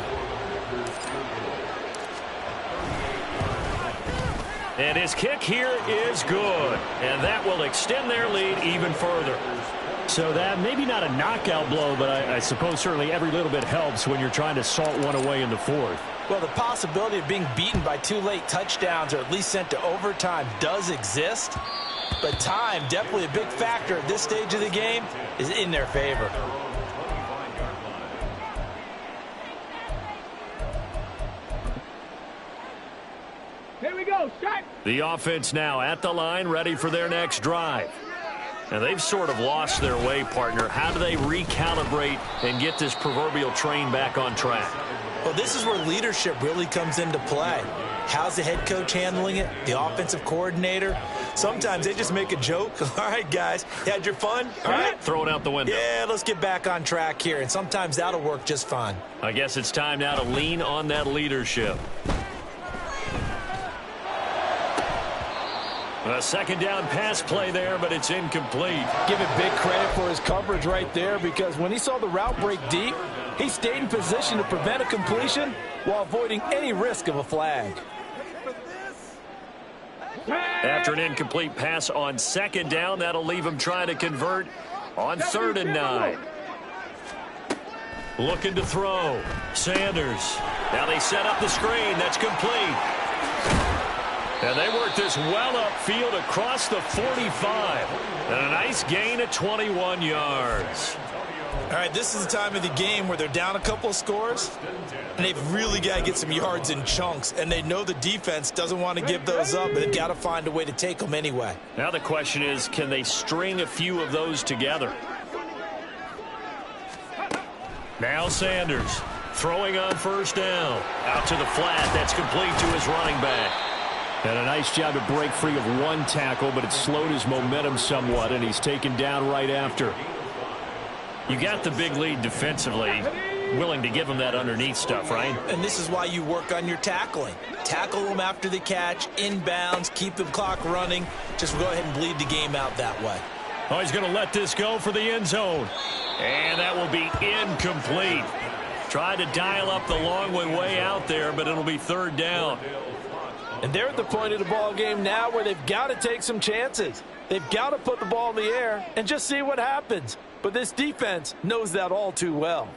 A: And his kick here is good. And that will extend their lead even further. So that maybe not a knockout blow, but I suppose certainly every little bit helps when you're trying to salt one away in the 4th.
C: Well, the possibility of being beaten by 2 late touchdowns or at least sent to overtime does exist. But time, definitely a big factor at this stage of the game, is in their favor.
D: Here we go, shot.
A: The offense now at the line, ready for their next drive. Now, they've sort of lost their way, partner. How do they recalibrate and get this proverbial train back on track?
B: Well, this is where leadership really comes into play. How's the head coach handling it? The offensive coordinator? Sometimes they just make a joke. All right, guys, you had your fun? All right.
A: Throw it out the window.
B: Yeah, let's get back on track here, and sometimes that'll work just fine.
A: I guess it's time now to lean on that leadership. A second down pass play there, but it's incomplete.
C: Give it big credit for his coverage right there, because when he saw the route break deep, he stayed in position to prevent a completion while avoiding any risk of a flag.
A: After an incomplete pass on second down, that'll leave him trying to convert on 3rd and 9. Looking to throw. Sanders. Now they set up the screen. That's complete. And they work this well upfield across the 45. And a nice gain of 21 yards.
B: All right, this is the time of the game where they're down a couple of scores, and they've really got to get some yards in chunks, and they know the defense doesn't want to give those up, but they've got to find a way to take them anyway.
A: Now the question is, can they string a few of those together? Now Sanders throwing on 1st down. Out to the flat. That's complete to his running back. And a nice job to break free of one tackle, but it slowed his momentum somewhat, and he's taken down right after. You got the big lead defensively, willing to give him that underneath stuff, right?
B: And this is why you work on your tackling. Tackle them after the catch, inbounds, keep the clock running. Just go ahead and bleed the game out that way.
A: Oh, he's going to let this go for the end zone. And that will be incomplete. Tried to dial up the long way out there, but it'll be 3rd down.
C: And they're at the point of the ball game now where they've got to take some chances. They've got to put the ball in the air and just see what happens. But this defense knows that all too well.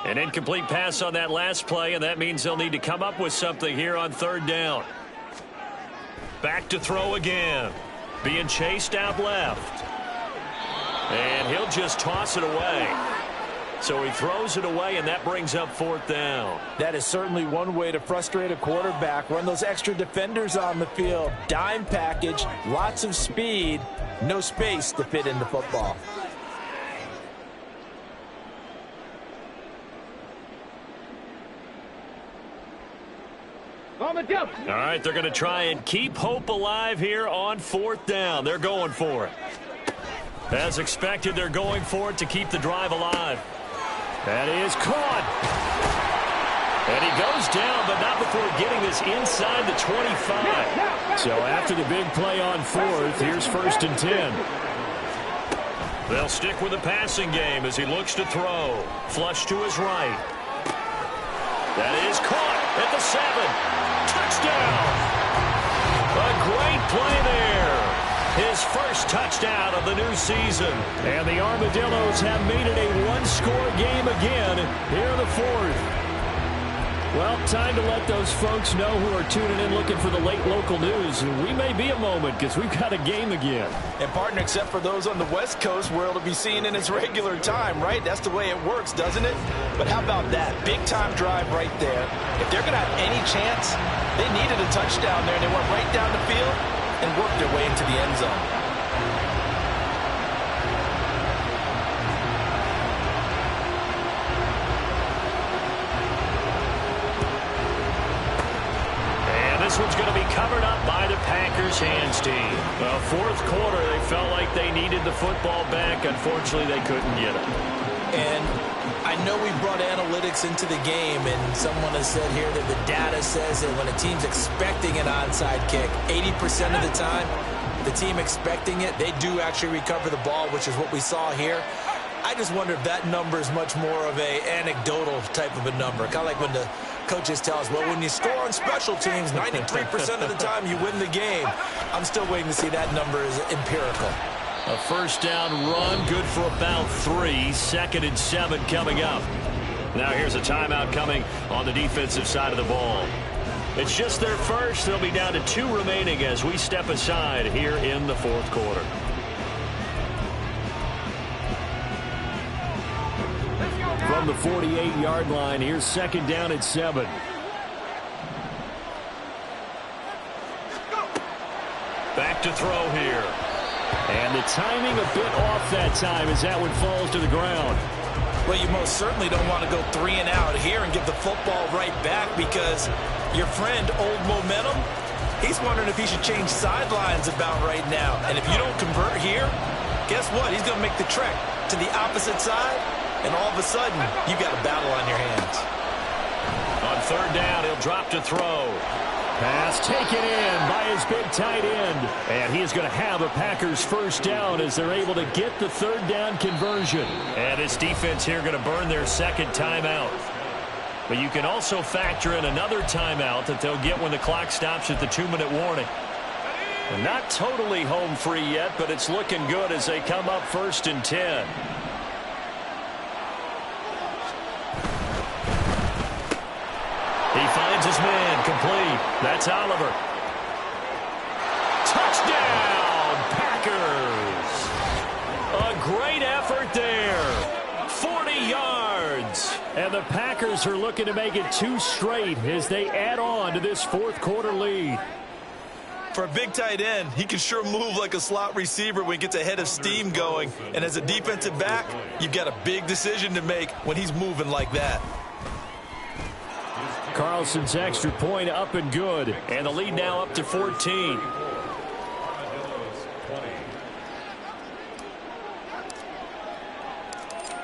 A: An incomplete pass on that last play, and that means they'll need to come up with something here on 3rd down. Back to throw again. Being chased out left. And he'll just toss it away. So he throws it away, and that brings up 4th down.
C: That is certainly one way to frustrate a quarterback. Run those extra defenders on the field. Dime package, lots of speed, no space to fit into football.
D: On the jump.
A: All right, they're going to try and keep hope alive here on 4th down. They're going for it. As expected, they're going for it to keep the drive alive. That is caught. And he goes down, but not before getting this inside the 25. So after the big play on 4th, here's 1st and 10. They'll stick with the passing game as he looks to throw. Flush to his right. That is caught at the 7. Touchdown. A great play there. His first touchdown of the new season. And the Armadillos have made it a one-score game again here in the 4th. Well, time to let those folks know who are tuning in looking for the late local news. We may be a moment because we've got a game again.
C: And, partner, except for those on the West Coast where it'll be seen in its regular time, right? That's the way it works, doesn't it? But how about that? Big-time drive right there. If they're going to have any chance, they needed a touchdown there, and they went right down the field and worked their way into the end zone.
A: This one's going to be covered up by the Packers hands team. Well, fourth quarter, they felt like they needed the football back. Unfortunately, they couldn't get it.
B: And I know we brought analytics into the game, and someone has said here that the data says that when a team's expecting an onside kick, 80% of the time, the team expecting it, they do actually recover the ball, which is what we saw here. I just wonder if that number is much more of a anecdotal type of a number. Kind of like when the coaches tell us, well, when you score on special teams, 93% of the time you win the game. I'm still waiting to see that number is empirical.
A: A first down run, good for about 3. 2nd and 7 coming up. Now here's a timeout coming on the defensive side of the ball. It's just their first. They'll be down to 2 remaining as we step aside here in the fourth quarter. From the 48-yard line, here's 2nd down at 7. Back to throw here. And the timing a bit off that time as that one falls to the ground.
B: Well, you most certainly don't want to go 3 and out here and give the football right back because your friend, Old Momentum, he's wondering if he should change sidelines about right now. And if you don't convert here, guess what? He's going to make the trek to the opposite side. And all of a sudden, you've got a battle on your hands.
A: On 3rd down, he'll drop to throw. Pass taken in by his big tight end. And he is going to have a Packers first down as they're able to get the 3rd down conversion. And this defense here going to burn their 2nd timeout. But you can also factor in another timeout that they'll get when the clock stops at the 2-minute warning. And not totally home free yet, but it's looking good as they come up 1st and 10. He finds his man, complete. That's Oliver. Touchdown, Packers. A great effort there. 40 yards. And the Packers are looking to make it 2 straight as they add on to this fourth quarter lead.
B: For a big tight end, he can sure move like a slot receiver when he gets a head of steam going. And as a defensive back, you've got a big decision to make when he's moving like that.
A: Carlson's extra point up and good. And the lead now up to 14.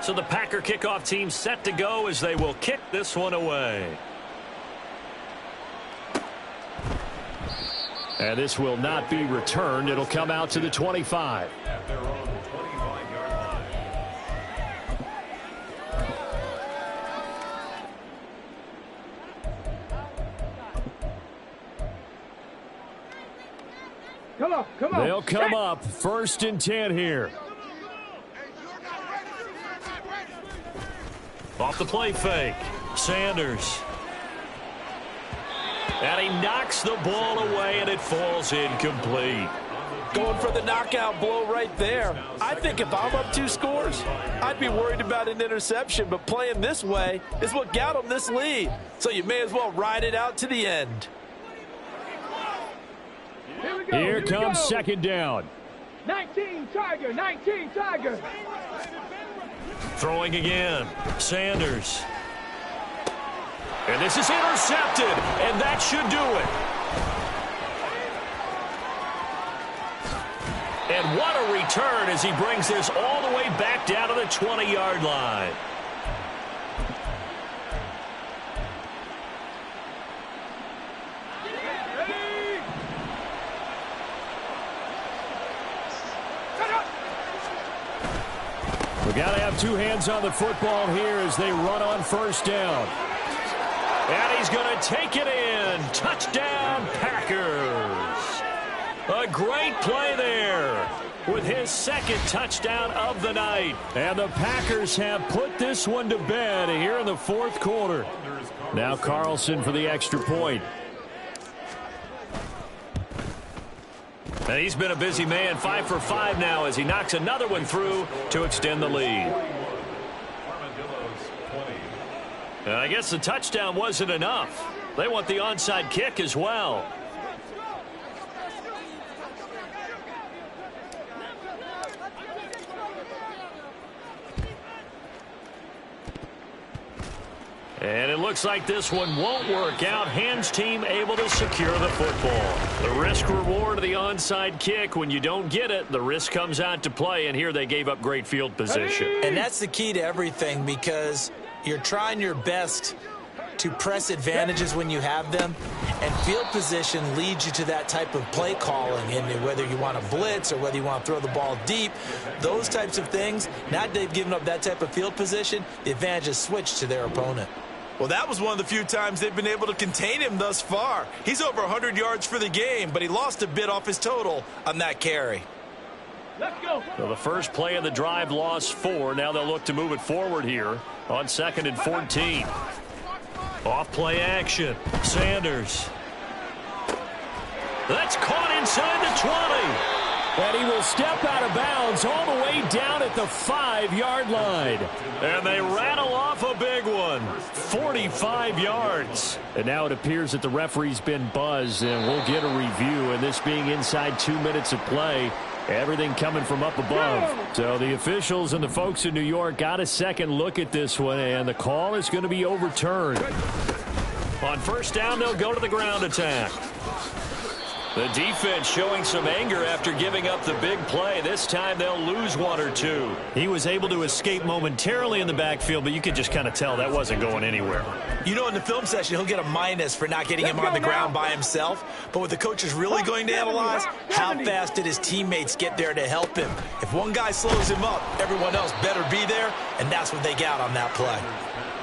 A: So the Packer kickoff team set to go as they will kick this one away. And this will not be returned. It'll come out to the 25.
D: Come on.
A: They'll come up 1st and 10 here. Off the play fake. Sanders. And he knocks the ball away, and it falls incomplete.
C: Going for the knockout blow right there. I think if I'm up 2 scores, I'd be worried about an interception, but playing this way is what got them this lead. So you may as well ride it out to the end.
A: Here comes 2nd down.
D: 19 Tiger.
A: Throwing again. Sanders. And this is intercepted, and that should do it. And what a return as he brings this all the way back down to the 20-yard line. We got to have 2 hands on the football here as they run on 1st down. And he's going to take it in. Touchdown, Packers. A great play there. with his second touchdown of the night. And the Packers have put this one to bed here in the fourth quarter. Now Carlson for the extra point. And he's been a busy man, 5 for 5 now as he knocks another one through to extend the lead. And I guess the touchdown wasn't enough. They want the onside kick as well. And it looks like this one won't work out. Hands team able to secure the football. The risk reward of the onside kick. When you don't get it, the risk comes out to play. And here they gave up great field position.
B: And that's the key to everything, because you're trying your best to press advantages when you have them. And field position leads you to that type of play calling. And whether you want to blitz or whether you want to throw the ball deep, those types of things, now that they've given up that type of field position, the advantage is switched to their opponent.
E: Well, that was one of the few times they've been able to contain him thus far. He's over 100 yards for the game, but he lost a bit off his total on that carry.
D: Let's go.
A: So the first play of the drive lost 4. Now they'll look to move it forward here on 2nd and 14. Off play action. Sanders. That's caught inside the 20. And he will step out of bounds all the way down at the 5-yard line. And they rattle off a big one. 45 yards. And now it appears that the referee's been buzzed, and we'll get a review. And this being inside 2 minutes of play, everything coming from up above. So the officials and the folks in New York got a second look at this one, and the call is going to be overturned. On first down, they'll go to the ground attack. The defense showing some anger after giving up the big play. This time they'll lose 1 or 2. He was able to escape momentarily in the backfield, but you could just kind of tell that wasn't going anywhere.
B: You know, in the film session, he'll get a minus for not getting him on the ground by himself. But what the coach is really going to analyze, how fast did his teammates get there to help him? If one guy slows him up, everyone else better be there, and that's what they got on that play.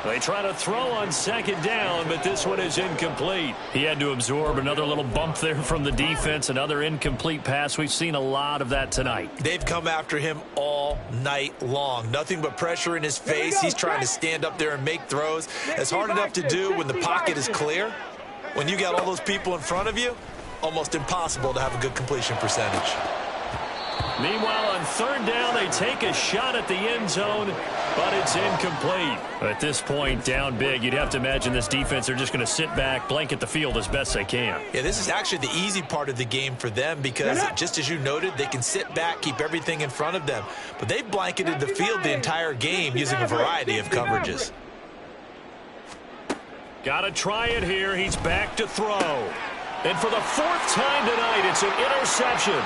A: They try to throw on second down, but this one is incomplete. He had to absorb another little bump there from the defense, another incomplete pass. We've seen a lot of that tonight.
B: They've come after him all night long. Nothing but pressure in his face. He's trying to stand up there and make throws. It's hard enough to do when the pocket is clear. When you got all those people in front of you, almost impossible to have a good completion percentage.
A: Meanwhile, on third down, they take a shot at the end zone, but it's incomplete. At this point, down big, you'd have to imagine this defense, they're just going to sit back, blanket the field as best they can.
B: Yeah, this is actually the easy part of the game for them because, just as you noted, they can sit back, keep everything in front of them. But they've blanketed the field the entire game using a variety of coverages.
A: Got to try it here. He's back to throw. And for the 4th time tonight, it's an interception.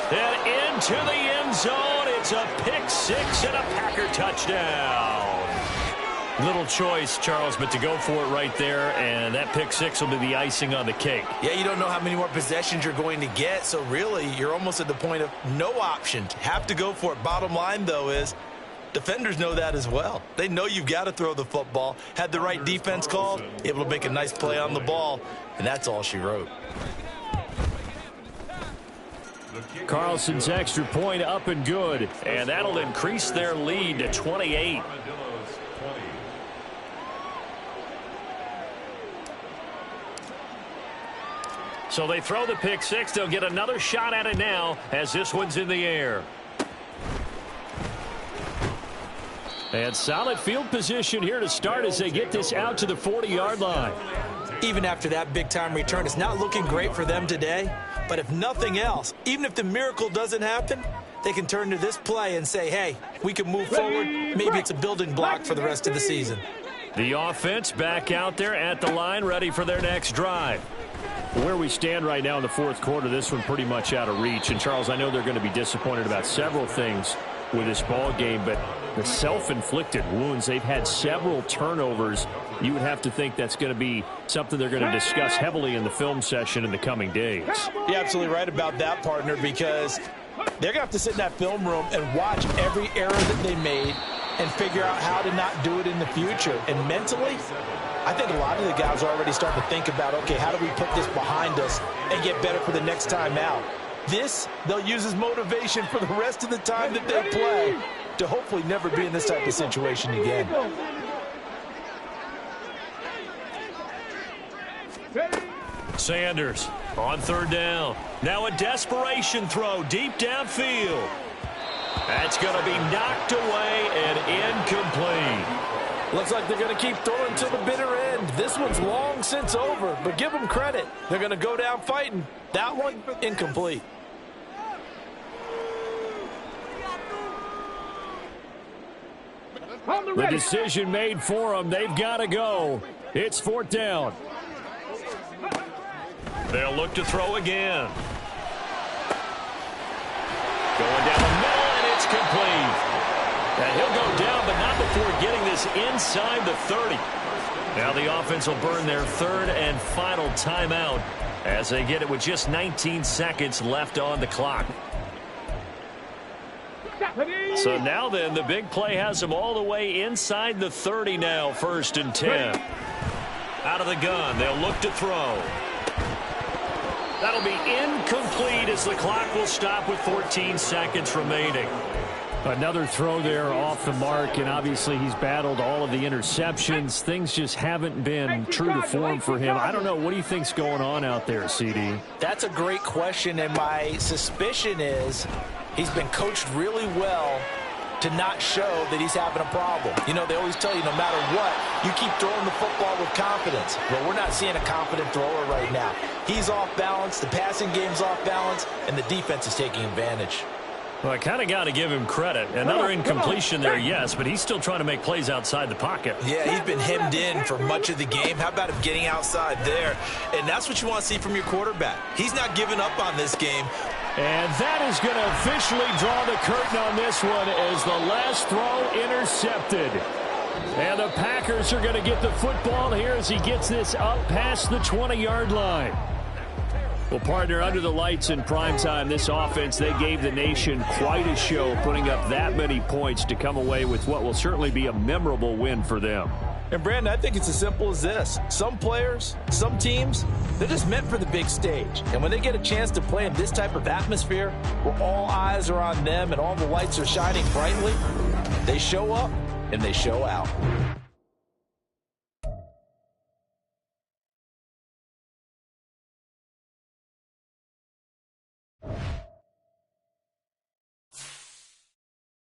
A: And into the end zone, it's a pick 6 and a Packer touchdown. Little choice, Charles, but to go for it right there, and that pick 6 will be the icing on the cake.
B: Yeah, you don't know how many more possessions you're going to get, so really you're almost at the point of no option. Have to go for it. Bottom line, though, is defenders know that as well. They know you've got to throw the football. Had the right defense called, able to make a nice play on the ball, and that's all she wrote.
A: Carlson's extra point up and good, and that'll increase their lead to 28. So they throw the pick 6. They'll get another shot at it now as this one's in the air. And solid field position here to start as they get this out to the 40-yard line.
B: Even after that big-time return, it's not looking great for them today. But if nothing else, even if the miracle doesn't happen, they can turn to this play and say, hey, we can move forward. Maybe it's a building block for the rest of the season.
A: The offense back out there at the line, ready for their next drive. Where we stand right now in the fourth quarter, this one pretty much out of reach. And, Charles, I know they're going to be disappointed about several things with this ball game, but the self-inflicted wounds, they've had several turnovers. You would have to think that's going to be something they're going to discuss heavily in the film session in the coming days.
B: You're absolutely right about that, partner, because they're going to have to sit in that film room and watch every error that they made
C: and figure out how to not do it in the future. And mentally, I think a lot of the guys are already starting to think about, okay, how do we put this behind us and get better for the next time out? This, they'll use as motivation for the rest of the time that they play to hopefully never be in this type of situation again.
A: Sanders on third down. Now a desperation throw deep downfield. That's going to be knocked away and incomplete.
C: Looks like they're going to keep throwing to the bitter end. This one's long since over, but give them credit. They're going to go down fighting. That one, incomplete.
A: The decision made for them. They've got to go. It's fourth down. They'll look to throw again. Going down the middle, and it's complete. And he'll go down, but not before getting this inside the 30. Now the offense will burn their third and final timeout as they get it with just 19 seconds left on the clock. So now then, the big play has them all the way inside the 30 now, first and 10. Out of the gun, they'll look to throw. That'll be incomplete as the clock will stop with 14 seconds remaining.
F: Another throw there off the mark, and obviously he's battled all of the interceptions. Things just haven't been true to form for him. I don't know. What do you think's going on out there, CD?
C: That's a great question, and my suspicion is he's been coached really well to not show that he's having a problem. You know, they always tell you no matter what, you keep throwing the football with confidence. Well, we're not seeing a confident thrower right now. He's off balance, the passing game's off balance, and the defense is taking advantage.
A: Well, I kind of got to give him credit. Another incompletion there, yes, but he's still trying to make plays outside the pocket.
E: Yeah, he's been hemmed in for much of the game. How about him getting outside there? And that's what you want to see from your quarterback. He's not giving up on this game.
A: And that is going to officially draw the curtain on this one as the last throw intercepted. And the Packers are going to get the football here as he gets this up past the 20-yard line. Well, partner, under the lights in primetime, this offense, they gave the nation quite a show, putting up that many points to come away with what will certainly be a memorable win for them.
C: And, Brandon, I think it's as simple as this. Some players, some teams, they're just meant for the big stage. And when they get a chance to play in this type of atmosphere where all eyes are on them and all the lights are shining brightly, they show up and they show out.